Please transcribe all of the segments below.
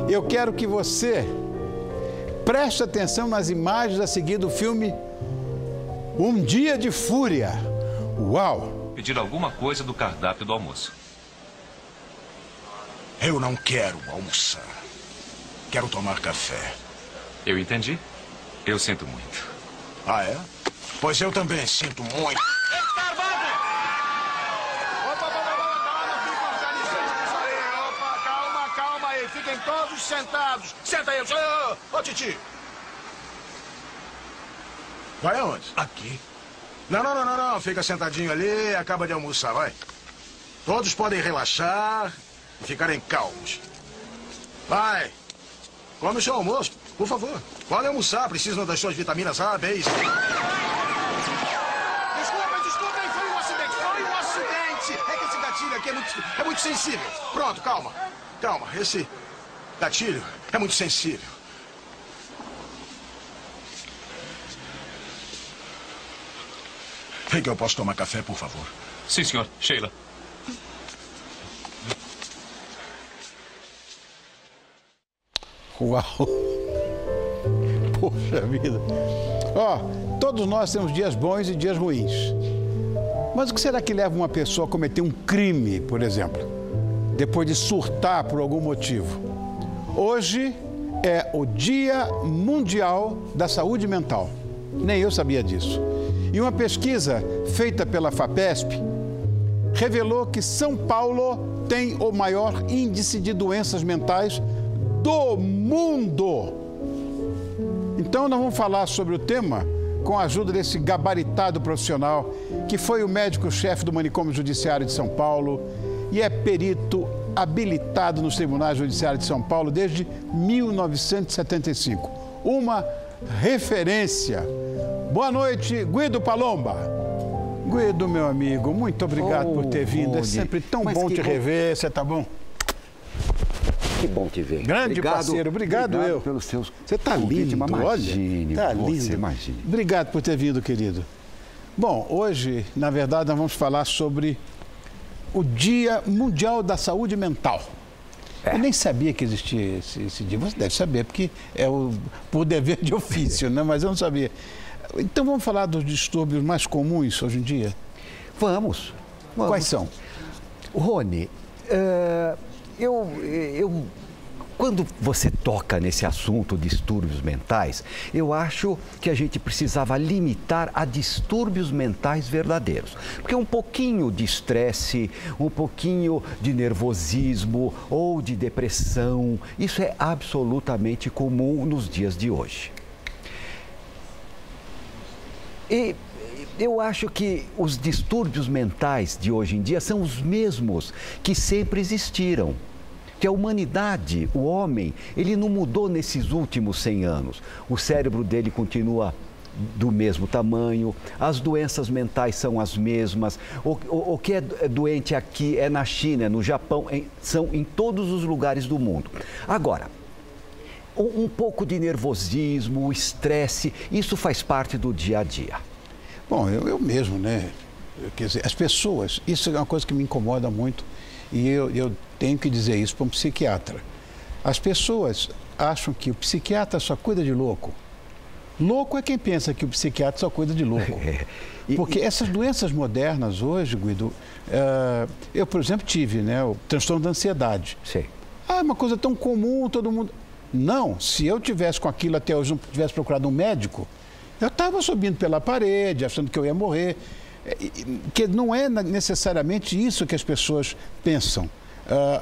eu quero que você preste atenção nas imagens a seguir do filme Um Dia de Fúria. Uau! Pedir alguma coisa do cardápio do almoço. Eu não quero almoçar. Quero tomar café. Eu entendi. Eu sinto muito. Ah, é? Pois eu também sinto muito. Calma aí. Fiquem todos sentados. Senta aí. Ô, Titi. Vai aonde? Aqui. Não. Fica sentadinho ali, acaba de almoçar, vai. Todos podem relaxar e ficarem calmos. Vai. Come o seu almoço, por favor. Pode almoçar, precisam das suas vitaminas A, B e C. Desculpem, foi um acidente. É que esse gatilho aqui é muito sensível. Pronto, calma. Esse gatilho é muito sensível. Vem que eu posso tomar café, por favor. Sim, senhor. Sheila. Uau! Poxa vida! Ó, todos nós temos dias bons e dias ruins. Mas o que será que leva uma pessoa a cometer um crime, por exemplo, depois de surtar por algum motivo? Hoje é o Dia Mundial da Saúde Mental. Nem eu sabia disso. E uma pesquisa feita pela FAPESP revelou que São Paulo tem o maior índice de doenças mentais do mundo. Então nós vamos falar sobre o tema com a ajuda desse gabaritado profissional que foi o médico-chefe do Manicômio Judiciário de São Paulo e é perito habilitado nos Tribunais Judiciários de São Paulo desde 1975. Uma referência. Boa noite, Guido Palomba. Guido, meu amigo, muito obrigado por ter vindo. É sempre tão bom te rever. Você tá bom? Que bom te ver. Grande parceiro, obrigado eu. Pelos seus Você tá lindo, imagine, olha. Tá lindo. Imagine. Obrigado por ter vindo, querido. Bom, hoje, na verdade, nós vamos falar sobre o Dia Mundial da Saúde Mental. Eu nem sabia que existia esse dia. Você deve saber, porque é por dever de ofício, né? Mas eu não sabia. Então vamos falar dos distúrbios mais comuns hoje em dia? Vamos. Quais são? Rony, quando você toca nesse assunto de distúrbios mentais, eu acho que a gente precisava limitar a distúrbios mentais verdadeiros. Porque um pouquinho de estresse, um pouquinho de nervosismo ou de depressão, isso é absolutamente comum nos dias de hoje. E eu acho que os distúrbios mentais de hoje em dia são os mesmos que sempre existiram. Que a humanidade, o homem, ele não mudou nesses últimos 100 anos. O cérebro dele continua do mesmo tamanho, as doenças mentais são as mesmas. O que é doente aqui é na China, no Japão, são em todos os lugares do mundo. Agora, um pouco de nervosismo, estresse, isso faz parte do dia a dia. Bom, eu mesmo, né? Quer dizer, as pessoas, isso é uma coisa que me incomoda muito e eu tenho que dizer isso para um psiquiatra. As pessoas acham que o psiquiatra só cuida de louco. Louco é quem pensa que o psiquiatra só cuida de louco. Porque essas doenças modernas hoje, Guido, eu, por exemplo, tive, né, o transtorno da ansiedade. Sim. Ah, uma coisa tão comum, todo mundo... Não, se eu tivesse com aquilo até hoje, não tivesse procurado um médico, eu estava subindo pela parede, achando que eu ia morrer. Que não é necessariamente isso que as pessoas pensam.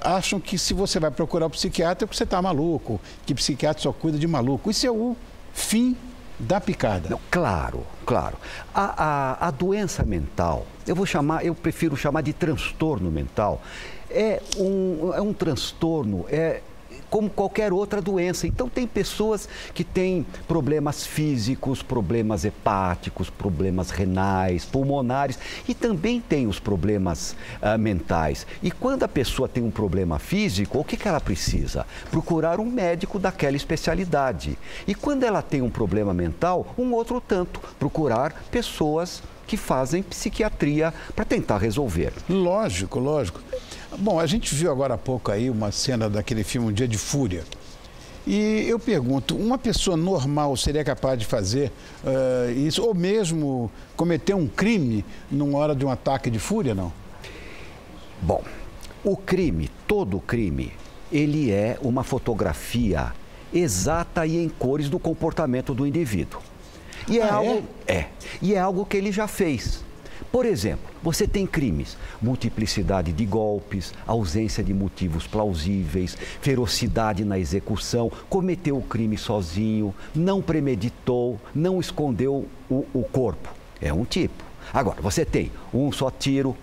Acham que se você vai procurar o psiquiatra é porque você está maluco, que psiquiatra só cuida de maluco. Isso é o fim da picada. Não, claro. A doença mental, eu prefiro chamar de transtorno mental, é um transtorno, como qualquer outra doença. Então, tem pessoas que têm problemas físicos, problemas hepáticos, problemas renais, pulmonares e também tem os problemas mentais. E quando a pessoa tem um problema físico, o que ela precisa? Procurar um médico daquela especialidade. E quando ela tem um problema mental, um outro tanto, procurar pessoas que fazem psiquiatria para tentar resolver. Lógico. Bom, a gente viu agora há pouco aí uma cena daquele filme Um Dia de Fúria. E eu pergunto, uma pessoa normal seria capaz de fazer isso, ou mesmo cometer um crime numa hora de um ataque de fúria, não? Bom, o crime, todo crime, ele é uma fotografia exata e em cores do comportamento do indivíduo. E é algo que ele já fez. Por exemplo, você tem crimes, multiplicidade de golpes, ausência de motivos plausíveis, ferocidade na execução, cometeu o crime sozinho, não premeditou, não escondeu o corpo. É um tipo. Agora, você tem um só tiro,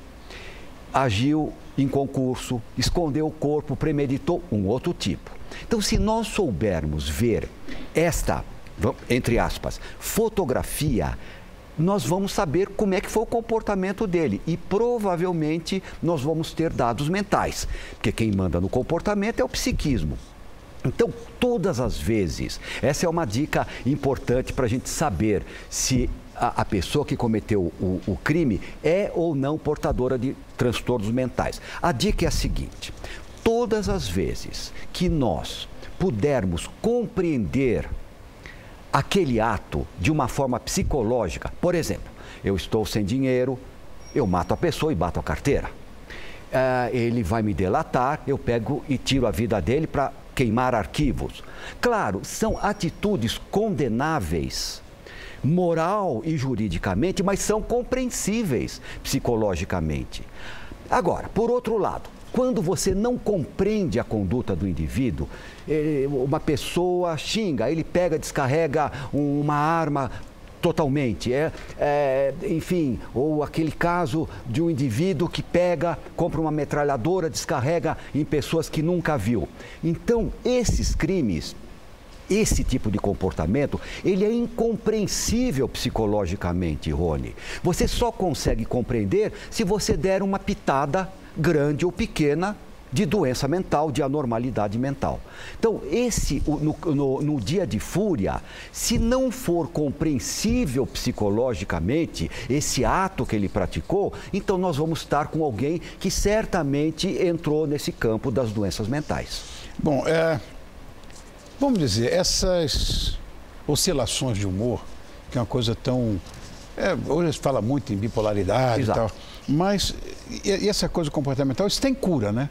agiu em concurso, escondeu o corpo, premeditou, um outro tipo. Então, se nós soubermos ver esta, entre aspas, fotografia, nós vamos saber como é que foi o comportamento dele e provavelmente nós vamos ter dados mentais, porque quem manda no comportamento é o psiquismo. Então, todas as vezes, essa é uma dica importante para a gente saber se a pessoa que cometeu o crime é ou não portadora de transtornos mentais. A dica é a seguinte: todas as vezes que nós pudermos compreender aquele ato de uma forma psicológica, por exemplo, eu estou sem dinheiro, eu mato a pessoa e bato a carteira. Ele vai me delatar, eu pego e tiro a vida dele para queimar arquivos. Claro, são atitudes condenáveis, moral e juridicamente, mas são compreensíveis psicologicamente. Agora, por outro lado, quando você não compreende a conduta do indivíduo, uma pessoa xinga, ele pega, descarrega uma arma totalmente. Enfim, ou aquele caso de um indivíduo que pega, compra uma metralhadora, descarrega em pessoas que nunca viu. Então, esses crimes, esse tipo de comportamento, ele é incompreensível psicologicamente, Rony. Você só consegue compreender se você der uma pitada grande ou pequena de doença mental, de anormalidade mental. Então, no dia de fúria, se não for compreensível psicologicamente esse ato que ele praticou, então nós vamos estar com alguém que certamente entrou nesse campo das doenças mentais. Bom, vamos dizer, essas oscilações de humor, que é uma coisa tão... hoje se fala muito em bipolaridade. Exato. E tal, mas e essa coisa comportamental, isso tem cura, né?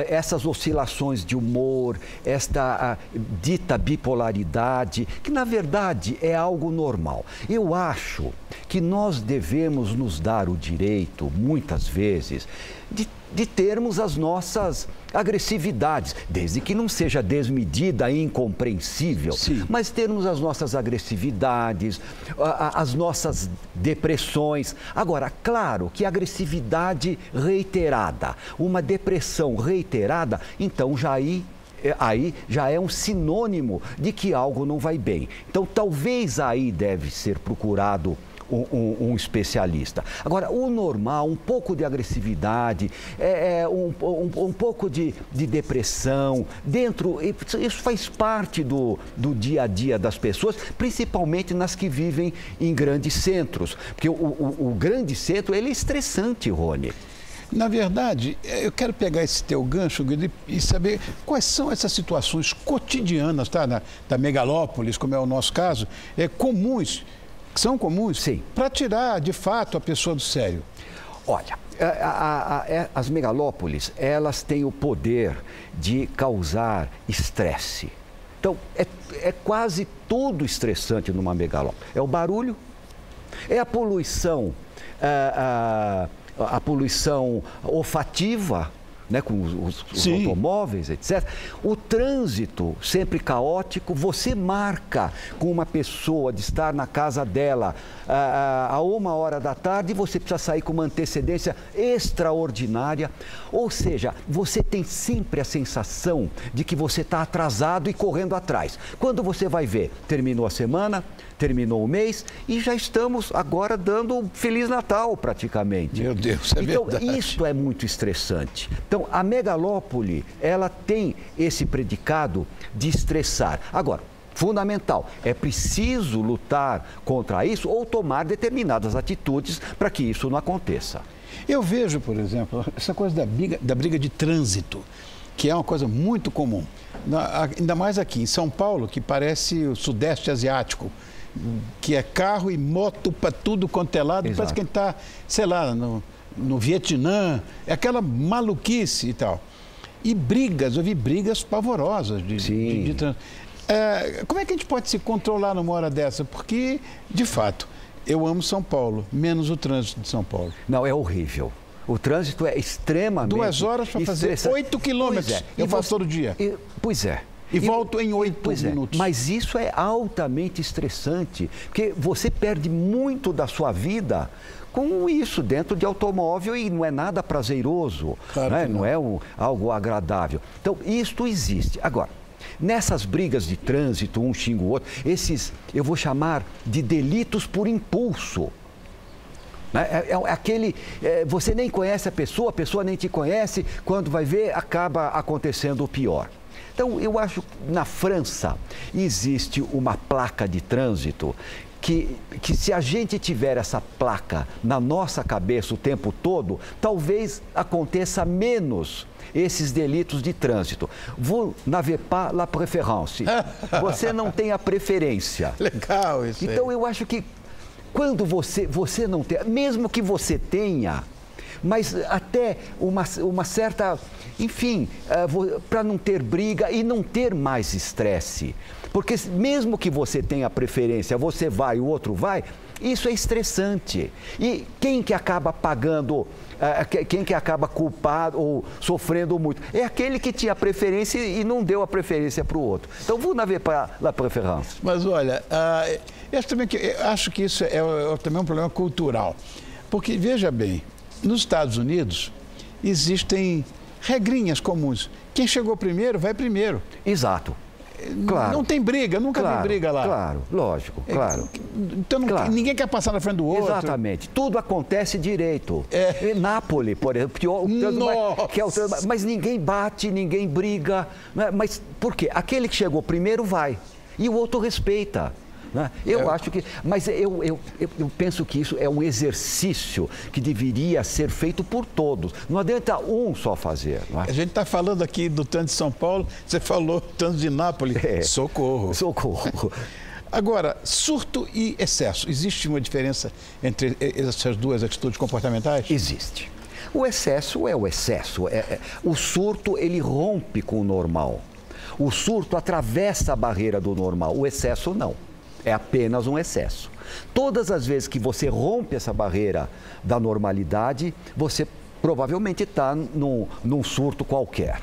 Essas oscilações de humor, esta dita bipolaridade, que na verdade é algo normal. Eu acho que nós devemos nos dar o direito, muitas vezes, de termos as nossas agressividades, desde que não seja desmedida e incompreensível. Sim. Mas termos as nossas agressividades, as nossas depressões. Agora, claro que agressividade reiterada, uma depressão reiterada, então aí já é um sinônimo de que algo não vai bem. Então, talvez aí deve ser procurado um especialista. Agora, o normal, um pouco de agressividade, um pouco de depressão, isso faz parte do dia a dia das pessoas, principalmente nas que vivem em grandes centros, porque o grande centro, ele é estressante, Rony. Na verdade, eu quero pegar esse teu gancho, Guilherme, e saber quais são essas situações cotidianas, tá? Da megalópolis, como é o nosso caso, comuns, que são comuns, para tirar, de fato, a pessoa do sério. Olha, as megalópolis, elas têm o poder de causar estresse. Então, é quase tudo estressante numa megalópole. É o barulho, é a poluição, a poluição olfativa, né, com os automóveis, etc. O trânsito sempre caótico, você marca com uma pessoa de estar na casa dela a 1h da tarde e você precisa sair com uma antecedência extraordinária. Ou seja, você tem sempre a sensação de que você está atrasado e correndo atrás. Quando você vai ver, terminou a semana, terminou o mês e já estamos agora dando um Feliz Natal praticamente. Meu Deus, é verdade. Então, isso é muito estressante. Então, a megalópole, ela tem esse predicado de estressar. Agora, fundamental, é preciso lutar contra isso ou tomar determinadas atitudes para que isso não aconteça. Eu vejo, por exemplo, essa coisa da briga de trânsito. que é uma coisa muito comum. Ainda mais aqui em São Paulo, que parece o Sudeste Asiático, que é carro e moto para tudo quanto é lado. Parece que a gente está, sei lá, no Vietnã. É aquela maluquice e tal. E brigas, eu vi brigas pavorosas de trânsito. Como é que a gente pode se controlar numa hora dessa? Porque, de fato, eu amo São Paulo, menos o trânsito de São Paulo. Não, é horrível. O trânsito é extremamente 2 horas para fazer 8 quilômetros. Eu faço todo dia. Pois é. E volto em 8 minutos. Mas isso é altamente estressante, porque você perde muito da sua vida com isso dentro de automóvel e não é nada prazeroso, claro, né? Não é algo agradável. Então, isto existe. Agora, nessas brigas de trânsito, um xinga o outro, esses eu vou chamar de delitos por impulso. Você nem conhece a pessoa nem te conhece, quando vai ver, acaba acontecendo o pior. Então, eu acho que na França existe uma placa de trânsito que se a gente tiver essa placa na nossa cabeça o tempo todo, talvez aconteça menos esses delitos de trânsito. Vous n'avez pas la préférence. Você não tem a preferência. Legal isso aí. Então, eu acho que quando você não tem, mesmo que você tenha, mas até uma certa, enfim, para não ter briga e não ter mais estresse. Porque mesmo que você tenha preferência, você vai, o outro vai, isso é estressante. E quem que acaba pagando, quem que acaba culpado ou sofrendo muito? É aquele que tinha preferência e não deu a preferência para o outro. Então, vous n'avez pas la préférence. Mas olha, eu acho que isso é também um problema cultural. Porque, veja bem, nos Estados Unidos existem regrinhas comuns. Quem chegou primeiro, vai primeiro. Exato. Claro. Não tem briga, nunca tem briga lá. Claro, lógico, claro. Então ninguém quer passar na frente do outro. Exatamente. Tudo acontece direito. Em Nápoles, por exemplo, mas ninguém bate, ninguém briga. Né? Mas por quê? Aquele que chegou primeiro vai e o outro respeita. Né? Eu acho que... Mas eu penso que isso é um exercício que deveria ser feito por todos. Não adianta um só fazer. Não é? A gente está falando aqui do trânsito de São Paulo, você falou trânsito de Nápoles. Socorro. Socorro. Agora, surto e excesso. Existe uma diferença entre essas duas atitudes comportamentais? Existe. O excesso é o excesso. O surto, ele rompe com o normal. O surto atravessa a barreira do normal. O excesso, não. É apenas um excesso. Todas as vezes que você rompe essa barreira da normalidade, você provavelmente está num surto qualquer.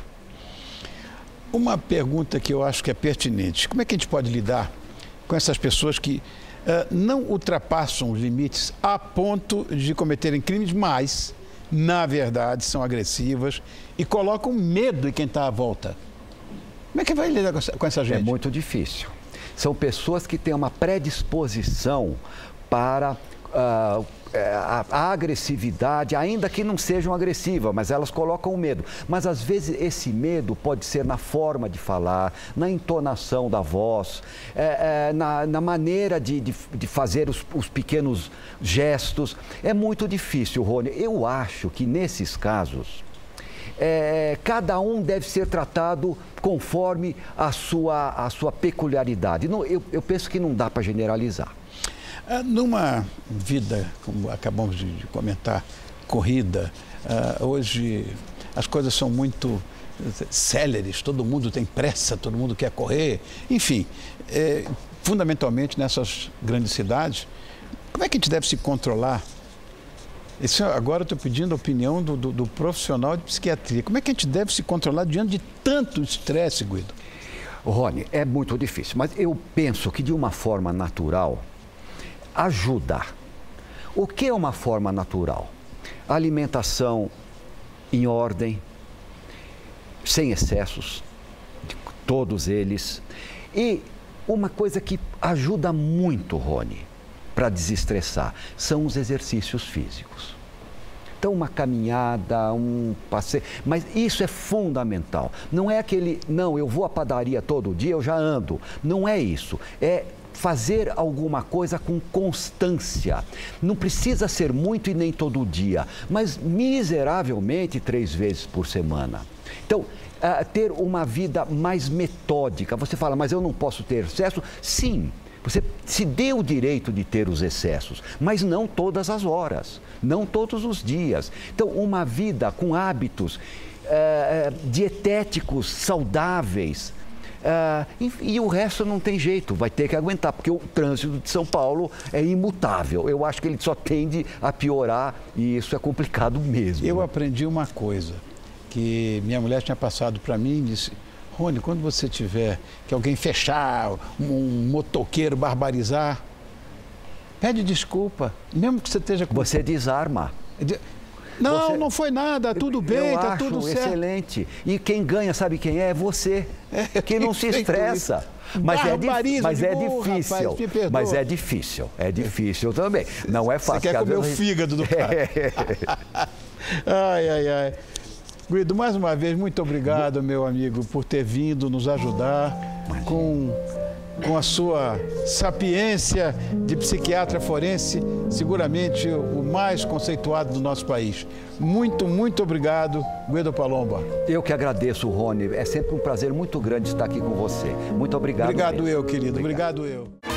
Uma pergunta que eu acho que é pertinente. Como é que a gente pode lidar com essas pessoas que não ultrapassam os limites a ponto de cometerem crimes, mas, na verdade, são agressivas e colocam medo em quem está à volta? Como é que vai lidar com essa gente? É muito difícil. São pessoas que têm uma predisposição para a agressividade, ainda que não sejam agressivas, mas elas colocam o medo. Mas, às vezes, esse medo pode ser na forma de falar, na entonação da voz, na maneira de fazer os pequenos gestos. É muito difícil, Rony. Eu acho que, nesses casos, cada um deve ser tratado conforme a sua peculiaridade. Eu penso que não dá para generalizar. Numa vida, como acabamos de comentar, corrida, hoje as coisas são muito céleres, todo mundo tem pressa, todo mundo quer correr, enfim, fundamentalmente nessas grandes cidades, como é que a gente deve se controlar? Agora eu estou pedindo a opinião do profissional de psiquiatria. Como é que a gente deve se controlar diante de tanto estresse, Guido? Rony, é muito difícil, mas eu penso que de uma forma natural, ajudar. O que é uma forma natural? Alimentação em ordem, sem excessos, todos eles. E uma coisa que ajuda muito, Rony, para desestressar, são os exercícios físicos. Então, uma caminhada, um passeio, mas isso é fundamental. Não é aquele, não, eu vou à padaria todo dia, eu já ando. Não é isso. É fazer alguma coisa com constância. Não precisa ser muito e nem todo dia, mas miseravelmente 3 vezes por semana. Então, ter uma vida mais metódica. Você fala, mas eu não posso ter excesso? Sim, você se dê o direito de ter os excessos, mas não todas as horas, não todos os dias. Então, uma vida com hábitos dietéticos, saudáveis, e o resto não tem jeito, vai ter que aguentar, porque o trânsito de São Paulo é imutável. Eu acho que ele só tende a piorar e isso é complicado mesmo. Eu aprendi uma coisa que minha mulher tinha passado para mim e disse: Rony, quando você tiver que alguém fechar, um motoqueiro barbarizar, pede desculpa, mesmo que você esteja com... Você desarma. Não, não foi nada, tudo bem, tá tudo certo. Excelente. E quem ganha, sabe quem é? É você. Que não se estressa. Mas é difícil. Rapaz, mas é difícil. É difícil também. Não é fácil. Você quer comer o fígado do cara. Ai, ai, ai. Guido, mais uma vez, muito obrigado, meu amigo, por ter vindo nos ajudar com a sua sapiência de psiquiatra forense, seguramente o mais conceituado do nosso país. Muito, muito obrigado, Guido Palomba. Eu que agradeço, Rony. É sempre um prazer muito grande estar aqui com você. Muito obrigado. Obrigado mesmo. Eu, querido. Obrigado eu.